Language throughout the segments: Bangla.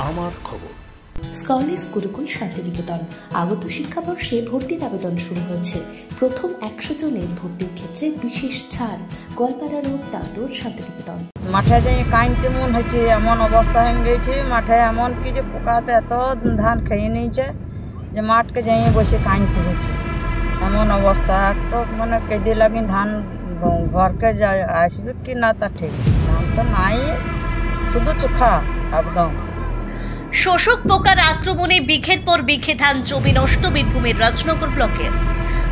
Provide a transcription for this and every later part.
আমার খবর। স্কলেজ গুরুকুল শান্তিনিকেতন আগত শিক্ষাবর্ষে ভর্তির আবেদন শুরু হয়েছে। প্রথম 100 জনের ভর্তির ক্ষেত্রে বিশেষ ছাড়। গোয়ালপাড়া রোড, দাঁতর, শান্তিনিকেতন। মাঠে যাই কাঁদতে মন হয়েছে, এমন অবস্থা হয়ে গেছে মাঠে, এমন কি যে পোকাতে এত ধান খেয়ে নিয়েছে যে মাঠকে যাই বসে কাঁদতে হয়েছে। এমন অবস্থা একটু মানে কেঁদে লাগি ধান ঘরকে আসবে কি না তা ঠিক, ধান তো নাই, শুধু চোখা একদম। শোষক পোকার আক্রমণে বিঘের পর বিঘে ধান জমি নষ্ট বীরভূমের রাজনগর ব্লকে।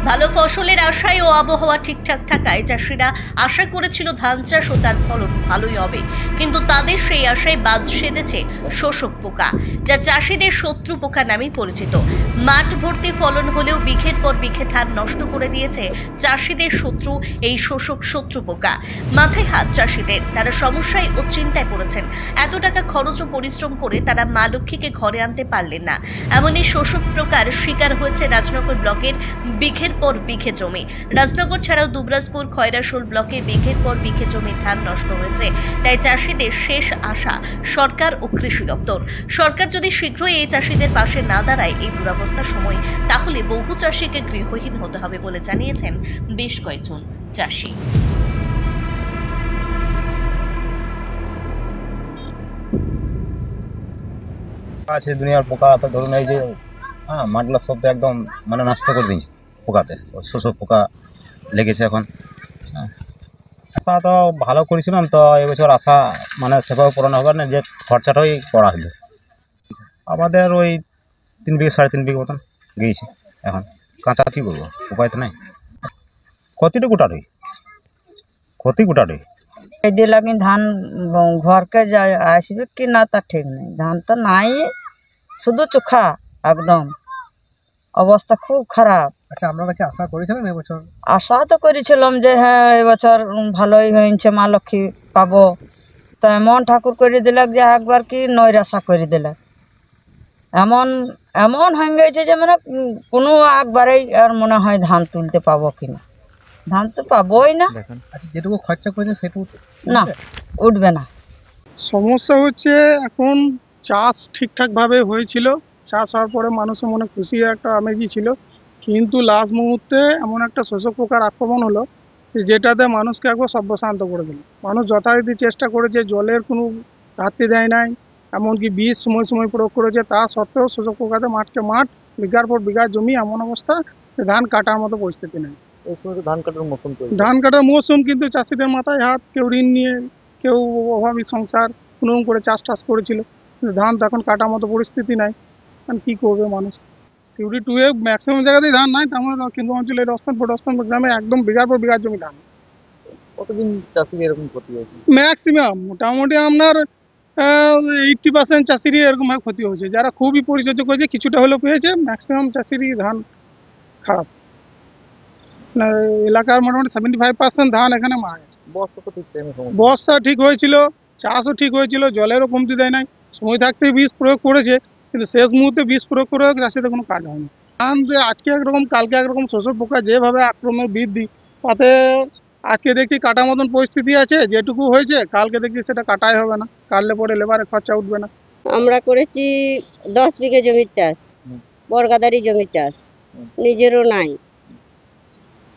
ভালো ফসলের আশায় ও আবহাওয়া ঠিকঠাক থাকায় চাষিরা আশা করেছিল ধান চাষ ও তার ফলন ভালোই হবে, কিন্তু তাদের সেই আশায় বাদ সেজেছে শোষক পোকা, যা চাষিদের শত্রু পোকা নামে পরিচিত। মাঠ ভর্তি ফলন হলেও বিঘের পর বিঘে ধান নষ্ট করে দিয়েছে চাষিদের শত্রু এই শত্রু পোকা। মাথায় হাত চাষিদের, তারা সমস্যায় ও চিন্তায় পড়েছেন। এত টাকা খরচ ও পরিশ্রম করে তারা মা লক্ষ্মীকে ঘরে আনতে পারলেন না। এমনই শোষক পোকার শিকার হয়েছে রাজনগর ব্লকের বিঘের পর বিঘে জমি। রাজনগর ছাড়াও দুবরাজপুর, খয়রাশোল ব্লকে বিঘের পর বিঘে জমি ধান নষ্ট হয়েছে। তাই চাষিদের শেষ আশা সরকার ও কৃষি দপ্তর। সরকার যদি শীঘ্রই এই চাষিদের পাশে না দাঁড়ায় এই দুরবস্থার সময়, তাহলে বহু চাষিকে গৃহহীন হতে হবে বলে জানিয়েছেন বেশ কয়েকজন চাষি। আছে দুনিয়ার পোকা, তো ধরুন এই যে মাঠগুলো সব তো একদম মানে নষ্ট করে দিয়েছে পোকাতে, শোষক পোকা লেগেছে এখন। আশা তো ভালো করেছিলাম, তো এবছর আশা মানে সেভাবে পূরণ হবে না, যে খরচাটাই করা হলো। আমাদের ওই 3 বিঘে 3.5 বিঘে মতন গিয়েছে। এখন কাঁচা কী করবো, উপায় তো নাই। ক্ষতি গোটাটাই কেঁদে লাগি ধান ঘরকে আসবে কি না তা ঠিক নেই, ধান তো নাই, শুধু চোখা একদম, অবস্থা খুব খারাপ। আচ্ছা, আপনারা কি আশা করেছিলেন এবছর? আশা তো করেছিলাম যে হ্যাঁ এবছর ভালোই হয়েছে, মা লক্ষ্মী পাবো, তো এমন ঠাকুর করে দিলাক যে একবার কি নৈরাশা করে দিলাক। এমন এমন হয়ে গেছে যে মানে কোনো একবারেই আর মনে হয় ধান তুলতে পাবো কিনা, ধান তো পাবোই না। আচ্ছা, যেটুকু খরচা করেছে সেটুকু না, উঠবে না। সমস্যা হচ্ছে এখন চাষ ঠিকঠাকভাবে হয়েছিল, চাষ হওয়ার পরে মানুষের মনে খুশি একটা আমেজই ছিল, কিন্তু লাস্ট মুহূর্তে এমন একটা শোষক পোকার আক্রমণ হলো যেটাতে মানুষকে একবার সর্বশান্ত করে দিল। মানুষ যথারীতি চেষ্টা করেছে, জলের কোনো ঘাটতি দেয় নাই, এমনকি বীজ সময় সময় প্রয়োগ করেছে, তা সত্ত্বেও শোষক পোকাতে মাঠকে মাঠ, বিঘার পর বিঘা জমি এমন অবস্থা ধান কাটার মতো পরিস্থিতি নেই। এই সময় তো ধান কাটার মৌসুম, কিন্তু চাষিদের মাথায় হাত, কেউ ঋণ নিয়ে, কেউ অভাবী সংসার কোনোরকম করে চাষ করেছিল, কিন্তু ধান তো এখন কাটার মতো পরিস্থিতি নাই। এখন কী করবে মানুষ? সিউড়ি 2-এ ম্যাক্সিমাম জায়গাতেই ধান নাই, তেমন কিন্তু অঞ্চলের রস্তনপুর গ্রামে একদম বিঘার পর বিঘার জমি ধান। কতদিন চাষির এরকম ক্ষতি হয়েছে? ম্যাক্সিমাম মোটামুটি আপনার 80% চাষিরই এরকমভাবে ক্ষতি হয়েছে। যারা খুবই পরিচর্যা করেছে কিছুটা হলেও পেয়েছে, ম্যাক্সিমাম চাষিরই ধান খারাপ। এলাকার মোটামুটি 75% ধান এখানে মারা গেছে। বর্ষা ঠিক হয়েছিল, চাষও ঠিক হয়েছিল, জলেরও কমতি দেয় নাই, সময় থাকতে বীজ প্রয়োগ করেছে, কিন্তু শেষ মুহূর্তে বীজ প্রয়োগ করে চাষিদের কোনো কাজ হয়নি। ধান যে আজকে একরকম কালকে একরকম, শোষক পোকা যেভাবে আক্রমণের বৃদ্ধি, তাতে আজকে দেখছি কাটার মতন পরিস্থিতি আছে, যেটুকু হয়েছে কালকে দেখছি সেটা কাটাই হবে না, কাটলে পরে লেবারের খরচা উঠবে না। আমরা করেছি 10 বিঘে জমির চাষ, বর্গাদারি জমির চাষ, নিজেরও নাই,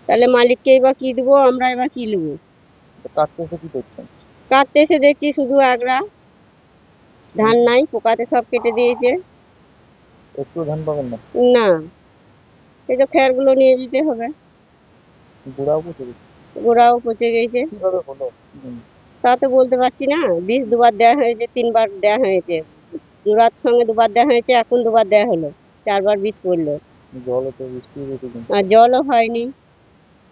তাহলে মালিককে এবার কি দেবো, আমরা এবার কি নেবো? কাটতে এসে দেখছি শুধু আগড়া, ধান নাই, পোকাতে সব কেটে দিয়েছে। একটু ধান পাবেন না? না, এই তো খেরগুলো নিয়ে যেতে হবে। গোড়াও পচে গেছে। তা তো বলতে পারছি না, বীজ 2বার দেওয়া হয়েছে, 3বার দেওয়া হয়েছে, গোড়ার সঙ্গে 2বার দেওয়া হয়েছে, এখন 2বার দেওয়া হলো, 4বার বীজ পড়লো, আর জলও হয়নি,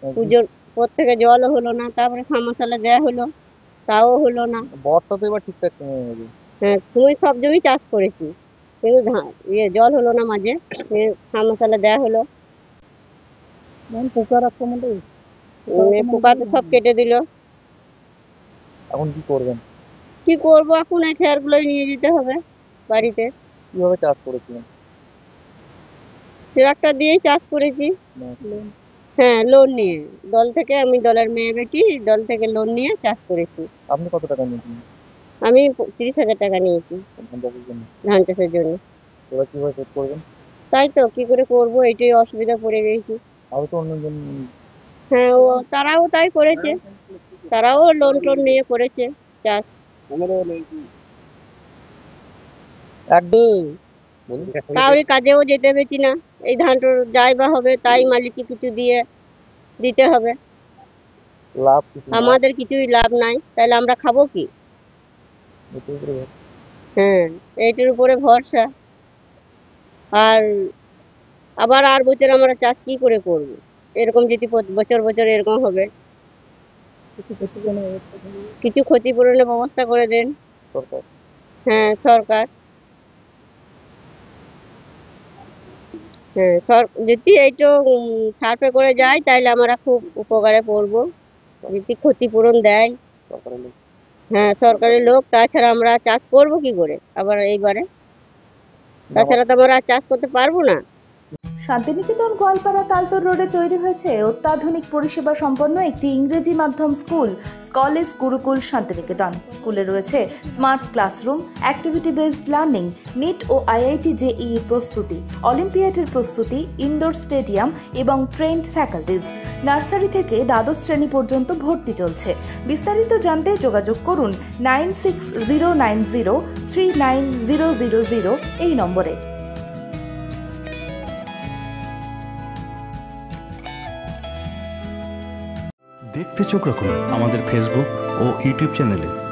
পুজোর পর থেকে জলও হলো না, তারপরে সাবমার্শালে দেওয়া হলো, তাও হলো না। বর্ষা তো এবার ঠিকঠাক হ্যাঁ, সময় সব জমি চাষ করেছি, কিন্তু জল হলো না, মাঝে সাবমার্শালে দেওয়া হলো, পোকার আক্রমণটা পোকা তো সব কেটে দিল। এখন কি করবেন? কি করবো, এখন এই খেরগুলোই নিয়ে যেতে হবে বাড়িতে। কিভাবে চাষ করেছিলেন? ট্রাক্টর দিয়েই চাষ করেছি। হ্যাঁ, লোন নিয়ে, দল থেকে, আমি দলের মেয়ে বেটি, দল থেকে লোন নিয়ে চাষ করেছি। আপনি কত টাকা নিয়েছিলেন? আমি 30,000 টাকা নিয়েছি ধান চাষের জন্য। ধান চাষের জন্য। এবার কিভাবে শোধ করবেন? তাই তো কি করে করব, এটাই অসুবিধা পড়ে গেছি। আরো তো অন্যজন হ্যাঁ, তারাও তাই করেছে, তারাও লোন টোন নিয়ে করেছে চাষ। একদম কাউরি কাজেও যেতে পেরেছি না, এই ধানটা যাই বা হবে তাই মালিককে কিছু দিতে হবে, লাভ কিছু না। আমাদের কিছুই লাভ নাই, তাহলে আমরা খাবো কি? এটার উপরে ভর- হ্যাঁ, এইটার উপরে ভরসা। আর আর বছর আমরা চাষ কি করে করব? এরকম যদি বছর বছর এরকম হবে, কিছু ক্ষতিপূরণের ব্যবস্থা করে দেন। সরকার হ্যাঁ, সরকার। হ্যাঁ, যদি এইটা সার্ভে করে যায় তাহলে আমরা খুব উপকারে পড়বো, যদি ক্ষতিপূরণ দেয়। সরকারের লোক হ্যাঁ, সরকারের লোক, তাছাড়া আমরা চাষ করব কি করে আবার এইবারে? তাছাড়া তো আমরা আর চাষ করতে পারবো না। শান্তিনিকেতন গোয়ালপাড়া তালতর রোডে তৈরি হয়েছে অত্যাধুনিক পরিষেবা সম্পন্ন একটি ইংরেজি মাধ্যম স্কুল, কলেজ গুরুকুল শান্তিনিকেতন। স্কুলে রয়েছে smart classroom, activity based learning, NEET ও আইআইটি জেইই প্রস্তুতি, অলিম্পিয়াডের প্রস্তুতি, ইনডোর স্টেডিয়াম এবং ট্রেন্ড ফ্যাকাল্টিজ। নার্সারি থেকে দ্বাদশ শ্রেণী পর্যন্ত ভর্তি চলছে। বিস্তারিত জানতে যোগাযোগ করুন 9609039000 এই নম্বরে। দেখতে চোখ রাখুন আমাদের ফেসবুক ও ইউটিউব চ্যানেলে।